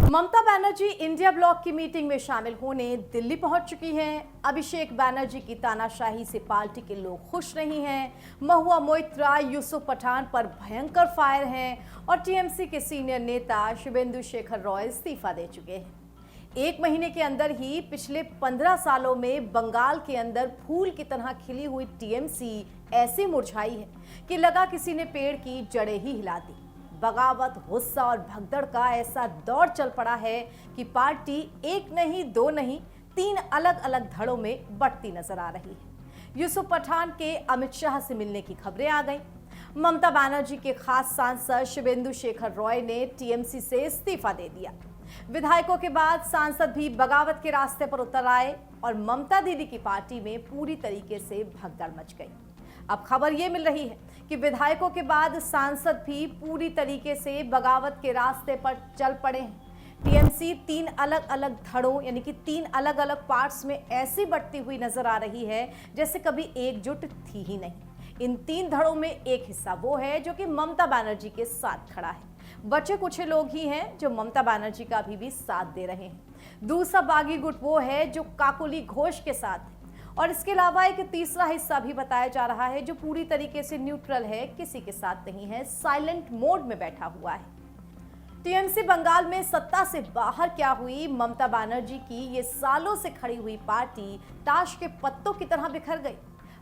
Mamata Banerjee India block की meeting में शामिल होने दिल्ली पहुंच चुकी हैं। अभिषेक बनर्जी की तानाशाही से पार्टी के लोग खुश नहीं हैं। महुआ मोइत्रा यूसुफ पठान पर भयंकर फायर हैं और टीएमसी के सीनियर नेता शुभेंदु शेखर रॉय इस्तीफा दे चुके हैं। एक महीने के अंदर ही पिछले 15 सालों में बंगाल के अंदर फूल की तरह खिली हुई टीएमसी ऐसी मुरझाई है कि लगा किसी ने पेड़ की जड़ें ही हिला दी। बगावत, गुस्सा और भगदड़ का ऐसा दौर चल पड़ा है कि पार्टी एक नहीं, दो नहीं, 3 अलग अलग धड़ों में बढ़ती नजर आ रही है। यूसुफ पठान के अमित शाह से मिलने की खबरें आ गई। ममता बनर्जी के खास सांसद शुभेंदु शेखर रॉय ने टीएमसी से इस्तीफा दे दिया। विधायकों के बाद सांसद भी बगावत के रास्ते पर उतर आए और ममता दीदी की पार्टी में पूरी तरीके से भगदड़ मच गई। अब खबर ये मिल रही है कि विधायकों के बाद सांसद भी पूरी तरीके से बगावत के रास्ते पर चल पड़े हैं। टीएमसी 3 अलग अलग धड़ों यानी कि 3 अलग अलग पार्ट्स में ऐसी बढ़ती हुई नजर आ रही है जैसे कभी एकजुट थी ही नहीं। इन 3 धड़ों में एक हिस्सा वो है जो कि ममता बनर्जी के साथ खड़ा है। बचे कुछ लोग ही हैं जो ममता बनर्जी का अभी भी साथ दे रहे हैं। दूसरा बागी गुट वो है जो काकोली घोष के साथ है और इसके अलावा एक तीसरा हिस्सा भी बताया जा रहा है जो पूरी तरीके से न्यूट्रल है, किसी के साथ नहीं है, साइलेंट मोड में बैठा हुआ है। टीएमसी बंगाल में सत्ता से बाहर क्या हुई, ममता बनर्जी की ये सालों से खड़ी हुई पार्टी ताश के पत्तों की तरह बिखर गई।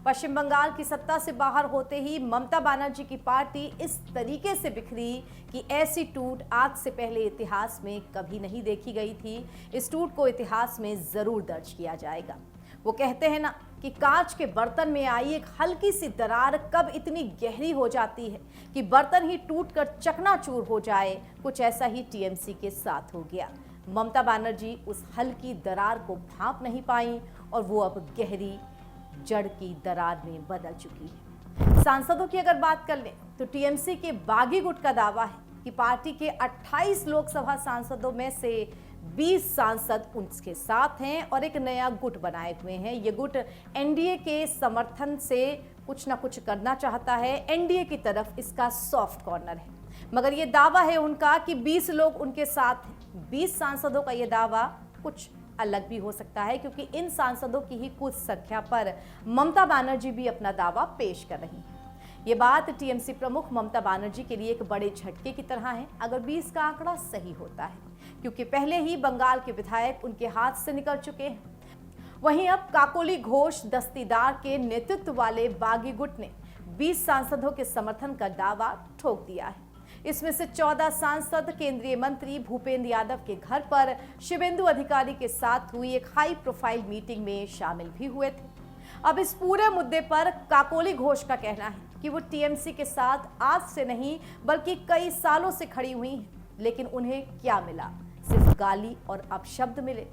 पश्चिम बंगाल की सत्ता से बाहर होते ही ममता बनर्जी की पार्टी इस तरीके से बिखरी कि ऐसी टूट आज से पहले इतिहास में कभी नहीं देखी गई थी। इस टूट को इतिहास में जरूर दर्ज किया जाएगा। वो कहते हैं ना कि कांच के बर्तन में आई एक हल्की सी दरार कब इतनी गहरी हो जाती है कि बर्तन ही टूटकर चकनाचूर हो जाए। कुछ ऐसा ही टीएमसी के साथ हो गया। ममता बनर्जी उस हल्की दरार को भांप नहीं पाई और वो अब गहरी जड़ की दरार में बदल चुकी है। सांसदों की अगर बात कर लें तो टीएमसी के बागी गुट का दावा है कि पार्टी के 28 लोकसभा सांसदों में से 20 सांसद उनके साथ हैं और एक नया गुट बनाए हुए हैं। ये गुट एनडीए के समर्थन से कुछ ना कुछ करना चाहता है। एनडीए की तरफ इसका सॉफ्ट कॉर्नर है, मगर ये दावा है उनका कि 20 लोग उनके साथ हैं। 20 सांसदों का ये दावा कुछ अलग भी हो सकता है क्योंकि इन सांसदों की ही कुछ संख्या पर ममता बनर्जी भी अपना दावा पेश कर रही है। ये बात टीएमसी प्रमुख ममता बनर्जी के लिए एक बड़े झटके की तरह है अगर 20 का आंकड़ा सही होता है, क्योंकि पहले ही बंगाल के विधायक उनके हाथ से निकल चुके हैं। वहीं अब काकोली घोष दस्तीदार के नेतृत्व वाले बागी गुट ने 20 सांसदों के समर्थन का दावा ठोक दिया है। इसमें से 14 सांसद केंद्रीय मंत्री भूपेंद्र यादव के घर पर शुभेंदु अधिकारी के साथ हुई एक हाई प्रोफाइल मीटिंग में शामिल भी हुए थे। अब इस पूरे मुद्दे पर काकोली घोष का कहना है कि वो टीएमसी के साथ आज से नहीं बल्कि कई सालों से खड़ी हुई हैं, लेकिन उन्हें क्या मिला? सिर्फ गाली और अपशब्द मिले।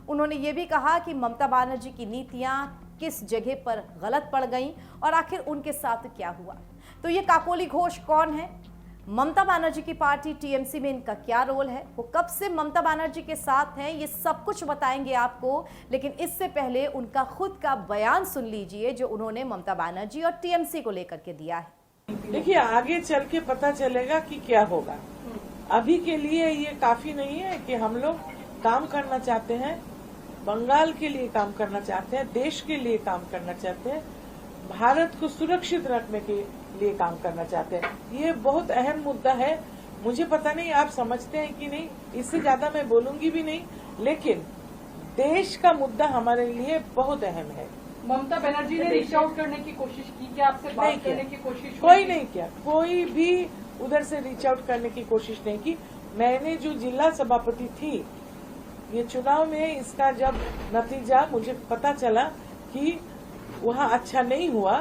उन्होंने ये भी कहा कि ममता बनर्जी की नीतियां किस जगह पर गलत पड़ गईं और आखिर उनके साथ क्या हुआ। तो ये काकोली घोष कौन है? ममता बनर्जी की पार्टी टीएमसी में इनका क्या रोल है? वो कब से ममता बनर्जी के साथ हैं? ये सब कुछ बताएंगे आपको, लेकिन इससे पहले उनका खुद का बयान सुन लीजिए जो उन्होंने ममता बनर्जी और टीएमसी को लेकर के दिया है। देखिए, आगे चल के पता चलेगा कि क्या होगा। अभी के लिए ये काफी नहीं है कि हम लोग काम करना चाहते हैं, बंगाल के लिए काम करना चाहते हैं, देश के लिए काम करना चाहते हैं, भारत को सुरक्षित रखने के लिए काम करना चाहते हैं। ये बहुत अहम मुद्दा है। मुझे पता नहीं आप समझते हैं कि नहीं, इससे ज्यादा मैं बोलूंगी भी नहीं, लेकिन देश का मुद्दा हमारे लिए बहुत अहम है। ममता बनर्जी ने रीच आउट करने की कोशिश की क्या? आपसे बात करने की कोशिश? कोई नहीं किया, कोई भी उधर से रीच आउट करने की कोशिश नहीं की। मैंने जो जिला सभापति थी, ये चुनाव में इसका जब नतीजा मुझे पता चला कि वहाँ अच्छा नहीं हुआ,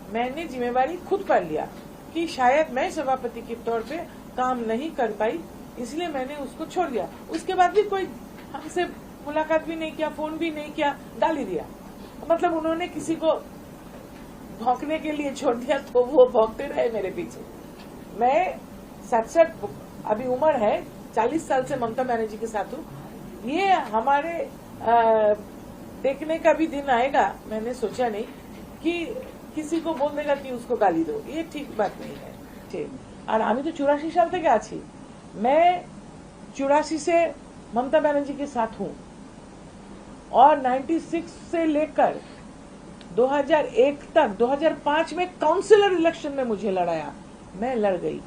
मैंने जिम्मेवारी खुद पर लिया कि शायद मैं सभापति के तौर पे काम नहीं कर पाई, इसलिए मैंने उसको छोड़ दिया। उसके बाद भी कोई हमसे मुलाकात भी नहीं किया, फोन भी नहीं किया, गाली दिया। मतलब उन्होंने किसी को भौंकने के लिए छोड़ दिया तो वो भौंकते रहे मेरे पीछे। मैं 67 अभी उम्र है, 40 साल से ममता बनर्जी के साथ हूँ। ये हमारे देखने का भी दिन आएगा, मैंने सोचा नहीं कि किसी को बोल देगा कि उसको गाली दो, ये ठीक बात नहीं है। ठीक, और আমি তো 84 সাল থেকে আছি। मैं 84 से ममता बनर्जी के साथ हूं और 96 से लेकर 2001 तक 2005 में काउंसिलर इलेक्शन में मुझे लड़ाया, मैं लड़ गई।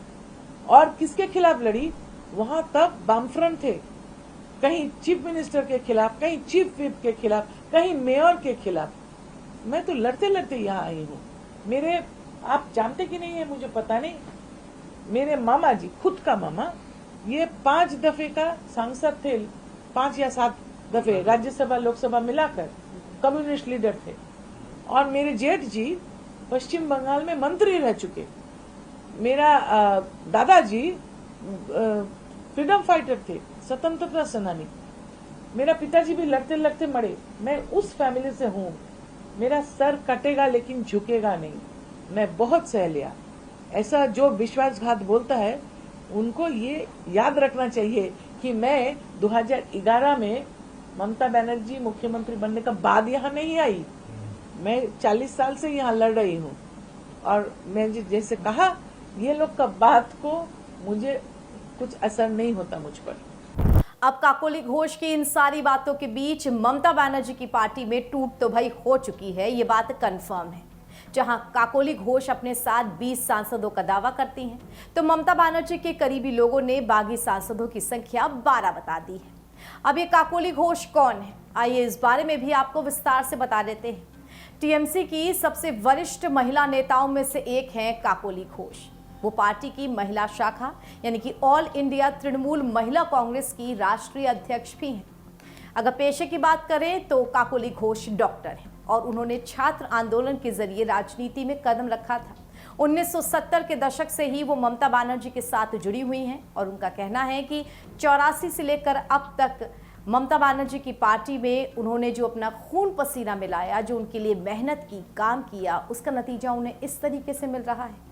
और किसके खिलाफ लड़ी? वहां तब बामफ्रंट थे, कहीं चीफ मिनिस्टर के खिलाफ, कहीं चीफ व्हिप के खिलाफ, कहीं मेयर के खिलाफ। मैं तो लड़ते लड़ते यहाँ आई हूँ। मेरे, आप जानते कि नहीं है मुझे पता नहीं, मेरे मामा जी, खुद का मामा, ये 5 दफे का सांसद थे, 5 या 7 दफे राज्यसभा लोकसभा मिलाकर कम्युनिस्ट लीडर थे। और मेरे जेठ जी पश्चिम बंगाल में मंत्री रह चुके। मेरा दादाजी फ्रीडम फाइटर थे, स्वतंत्रता सेनानी। मेरा पिताजी भी लड़ते लड़ते मरे। मैं उस फैमिली से हूँ। मेरा सर कटेगा लेकिन झुकेगा नहीं। मैं बहुत सह लिया। ऐसा जो विश्वासघात बोलता है उनको ये याद रखना चाहिए कि मैं 2011 में ममता बनर्जी मुख्यमंत्री बनने का बाद यहाँ नहीं आई। मैं 40 साल से यहाँ लड़ रही हूँ। और मैं जैसे कहा, ये लोग का बात को मुझे कुछ असर नहीं होता मुझ पर। अब काकोली घोष की इन सारी बातों के बीच ममता बनर्जी की पार्टी में टूट तो भाई हो चुकी है, ये बात कंफर्म है। जहां काकोली घोष अपने साथ 20 सांसदों का दावा करती हैं, तो ममता बनर्जी के करीबी लोगों ने बागी सांसदों की संख्या 12 बता दी है। अब ये काकोली घोष कौन है, आइए इस बारे में भी आपको विस्तार से बता देते हैं। टीएमसी की सबसे वरिष्ठ महिला नेताओं में से एक है काकोली घोष। वो पार्टी की महिला शाखा यानी कि ऑल इंडिया तृणमूल महिला कांग्रेस की राष्ट्रीय अध्यक्ष भी हैं। अगर पेशे की बात करें तो काकोली घोष डॉक्टर हैं और उन्होंने छात्र आंदोलन के जरिए राजनीति में कदम रखा था। 1970 के दशक से ही वो ममता बनर्जी के साथ जुड़ी हुई हैं और उनका कहना है कि 84 से लेकर अब तक ममता बनर्जी की पार्टी में उन्होंने जो अपना खून पसीना मिलाया, जो उनके लिए मेहनत की, काम किया, उसका नतीजा उन्हें इस तरीके से मिल रहा है।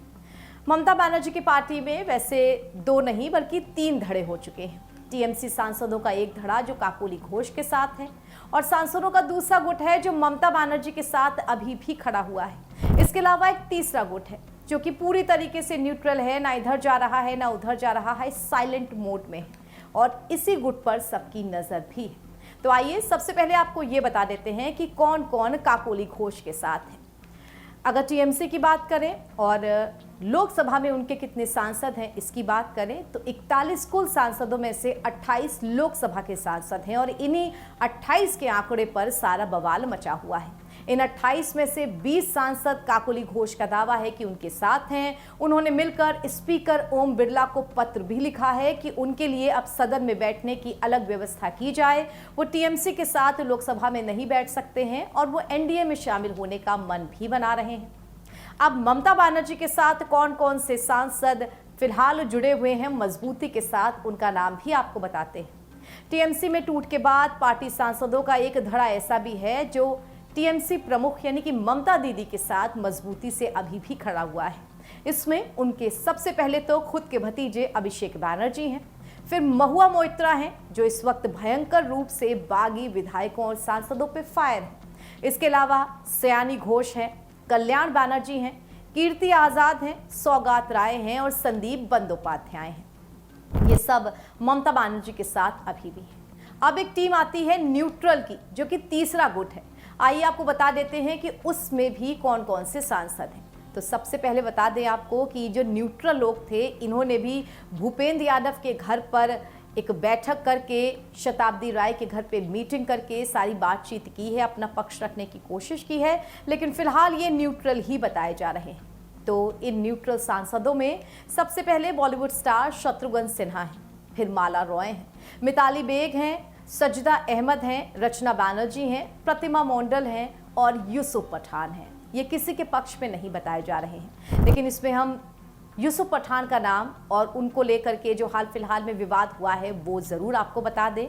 ममता बनर्जी की पार्टी में वैसे 2 नहीं बल्कि 3 धड़े हो चुके हैं। टीएमसी सांसदों का एक धड़ा जो काकोली घोष के साथ है और सांसदों का दूसरा गुट है जो ममता बनर्जी के साथ अभी भी खड़ा हुआ है। इसके अलावा एक तीसरा गुट है जो कि पूरी तरीके से न्यूट्रल है, ना इधर जा रहा है ना उधर जा रहा है, साइलेंट मोड में है और इसी गुट पर सबकी नजर भी है। तो आइए सबसे पहले आपको ये बता देते हैं कि कौन कौन काकोली घोष के साथ है। अगर टीएमसी की बात करें और लोकसभा में उनके कितने सांसद हैं इसकी बात करें तो 41 कुल सांसदों में से 28 लोकसभा के सांसद हैं और इन्हीं 28 के आंकड़े पर सारा बवाल मचा हुआ है। इन 28 में से 20 सांसद काकोली घोष का दावा है कि उनके साथ हैं। उन्होंने मिलकर स्पीकर ओम बिरला को पत्र भी लिखा है कि उनके लिए अब सदन में बैठने की अलग व्यवस्था की जाए। वो टीएमसी के साथ लोकसभा में नहीं बैठ सकते हैं और वो एनडीए में शामिल होने का मन भी बना रहे हैं। अब ममता बनर्जी के साथ कौन कौन से सांसद फिलहाल जुड़े हुए हैं मजबूती के साथ, उनका नाम भी आपको बताते हैं। टीएमसी में टूट के बाद पार्टी सांसदों का एक धड़ा ऐसा भी है जो टीएमसी प्रमुख यानी कि ममता दीदी के साथ मजबूती से अभी भी खड़ा हुआ है। इसमें उनके सबसे पहले तो खुद के भतीजे अभिषेक बनर्जी हैं, फिर महुआ मोइत्रा हैं जो इस वक्त भयंकर रूप से बागी विधायकों और सांसदों पे फायर हैं। इसके अलावा सयानी घोष हैं, कल्याण बनर्जी हैं, कीर्ति आजाद हैं, सौगात राय हैं और संदीप बंदोपाध्याय हैं। ये सब ममता बनर्जी के साथ अभी भी हैं। अब एक टीम आती है न्यूट्रल की जो कि तीसरा गुट है। आइए आपको बता देते हैं कि उसमें भी कौन कौन से सांसद हैं। तो सबसे पहले बता दें आपको कि जो न्यूट्रल लोग थे इन्होंने भी भूपेंद्र यादव के घर पर एक बैठक करके, शताब्दी राय के घर पे मीटिंग करके सारी बातचीत की है, अपना पक्ष रखने की कोशिश की है, लेकिन फिलहाल ये न्यूट्रल ही बताए जा रहे हैं। तो इन न्यूट्रल सांसदों में सबसे पहले बॉलीवुड स्टार शत्रुघ्न सिन्हा हैं, फिर माला रॉय हैं, मिताली बेग हैं, सजदा अहमद हैं, रचना बनर्जी हैं, प्रतिमा मोंडल हैं और यूसुफ पठान हैं। ये किसी के पक्ष में नहीं बताए जा रहे हैं, लेकिन इसमें हम यूसुफ पठान का नाम और उनको लेकर के जो हाल फिलहाल में विवाद हुआ है वो ज़रूर आपको बता दें।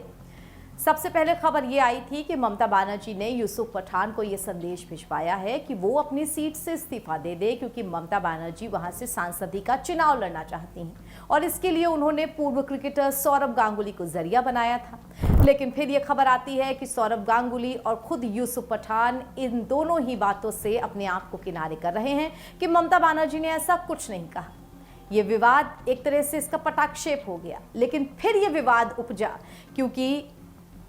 सबसे पहले खबर ये आई थी कि ममता बनर्जी ने यूसुफ पठान को ये संदेश भिजवाया है कि वो अपनी सीट से इस्तीफा दे दे, क्योंकि ममता बनर्जी वहां से सांसदी का चुनाव लड़ना चाहती हैं और इसके लिए उन्होंने पूर्व क्रिकेटर सौरभ गांगुली को जरिया बनाया था। लेकिन फिर ये खबर आती है कि सौरभ गांगुली और खुद यूसुफ पठान इन दोनों ही बातों से अपने आप को किनारे कर रहे हैं कि ममता बनर्जी ने ऐसा कुछ नहीं कहा। ये विवाद एक तरह से इसका पटाक्षेप हो गया, लेकिन फिर ये विवाद उपजा क्योंकि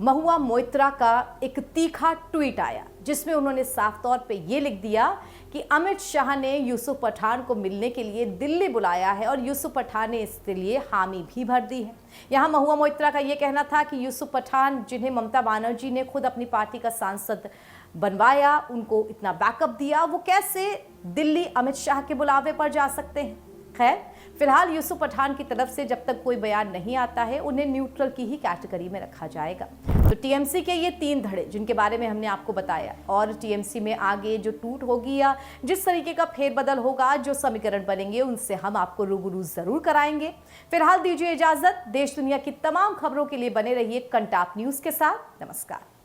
महुआ मोइत्रा का एक तीखा ट्वीट आया जिसमें उन्होंने साफ तौर पे ये लिख दिया कि अमित शाह ने यूसुफ पठान को मिलने के लिए दिल्ली बुलाया है और यूसुफ पठान ने इसके लिए हामी भी भर दी है। यहाँ महुआ मोइत्रा का ये कहना था कि यूसुफ पठान, जिन्हें ममता बनर्जी ने खुद अपनी पार्टी का सांसद बनवाया, उनको इतना बैकअप दिया, वो कैसे दिल्ली अमित शाह के बुलावे पर जा सकते हैं। खैर, फिलहाल यूसुफ पठान की तरफ से जब तक कोई बयान नहीं आता है, उन्हें न्यूट्रल की ही कैटेगरी में रखा जाएगा। तो टीएमसी के ये 3 धड़े जिनके बारे में हमने आपको बताया, और टीएमसी में आगे जो टूट होगी या जिस तरीके का फेरबदल होगा, जो समीकरण बनेंगे, उनसे हम आपको रूबरू जरूर कराएंगे। फिलहाल दीजिए इजाजत। देश दुनिया की तमाम खबरों के लिए बने रहिए कंटाप न्यूज के साथ। नमस्कार।